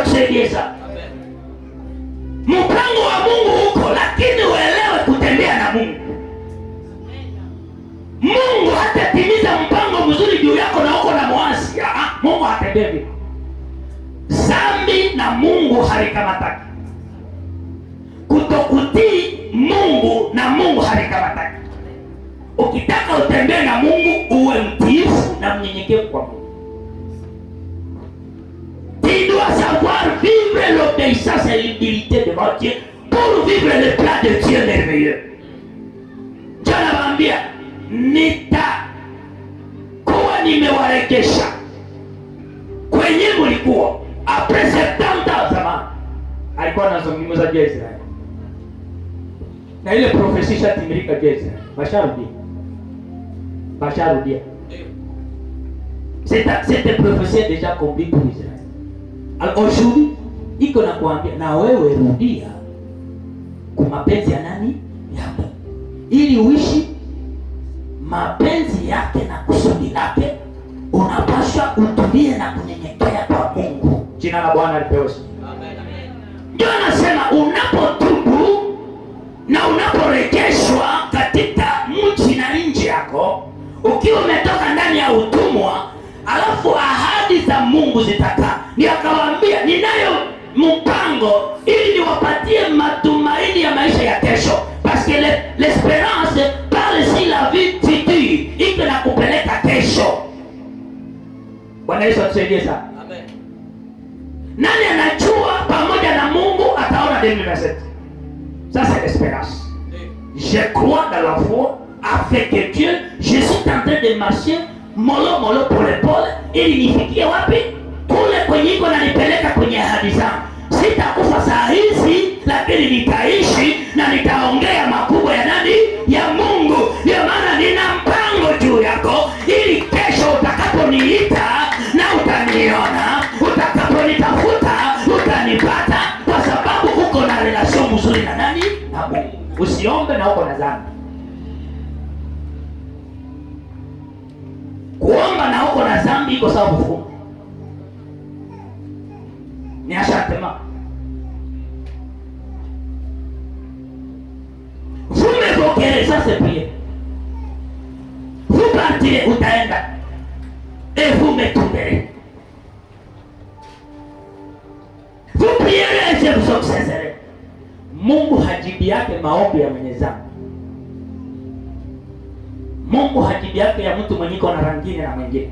atusaidie sana. Mpango wa Mungu uko, lakini uelewe kutembea na Mungu. Mungu hatatimiza mpango mzuri juu yako na uko na mwasi. Mungu hatembei. Dhambi na Mungu halikamataki. Kutokutii Mungu na Mungu halikamataki. Ukitaka utembee na Mungu, uwe mtiifu na mnyenyekevu kwa Mungu. Tu dois savoir vivre l'obéissance et l'humilité devant Dieu pour vivre le plan de Dieu merveilleux. Dieu anawaambia, nitakuwa nimewarejesha kwenye mlikuwa. Après 70 ans zamani alikuwa anazungumza juu ya Israeli. Na ile profesi shatimilika juu ya Israeli. Basharudia. Cette prophétie est déjà accomplie pour Israël. Alors aujourd'hui, iko na kuambia na wewe rudia kwa mapenzi ya nani? Ya Mungu. Ili uishi mapenzi yake na kusudi lake, unapaswa utulie na kunyenyekea kwa Mungu. Jina la Bwana lipewe sifa. Amen. Ndio anasema unapotubu na unaporejeshwa katika mji na nchi yako, ukiwa umetoka ndani ya utumwa, alafu ahadi za Mungu zitakaa. Ni akawaambia, ninayo mpango ili niwapatie matumaini ya maisha ya kesho. Parce que l'espérance parle si la vie future iko na kupeleka kesho. Bwana Yesu atusaidie sana. Amen. Nani anajua pamoja na Mungu ataona 2027? Ça c'est l'espérance. Je crois dans la foi avec Dieu. Je suis en train de marcher molo pole pole ili nifikie wapi? Kule kwenye iko na nipeleka kwenye ahadi zangu. Sitakufa saa hizi, lakini nitaishi na nitaongea makubwa ya nani? Ya Mungu. Ndio maana nina mpango juu yako, ili kesho utakaponiita na utaniona, utakaponitafuta utanipata, kwa sababu uko na relation nzuri na nani? Na Mungu. Usiombe na uko na dhambi. Kuomba na uko na dhambi iko sawa kufunga. Ni ashatema. Vous m'évoquerez, ça c'est prier. Vous partirez, utaenda. Et vous me trouverez. Vous prierez et je vous observerai. Mungu hajibu yake maombi ya mwenye dhambi. Mungu hajibu yake ya mtu mwenye iko na rangine na mwingine.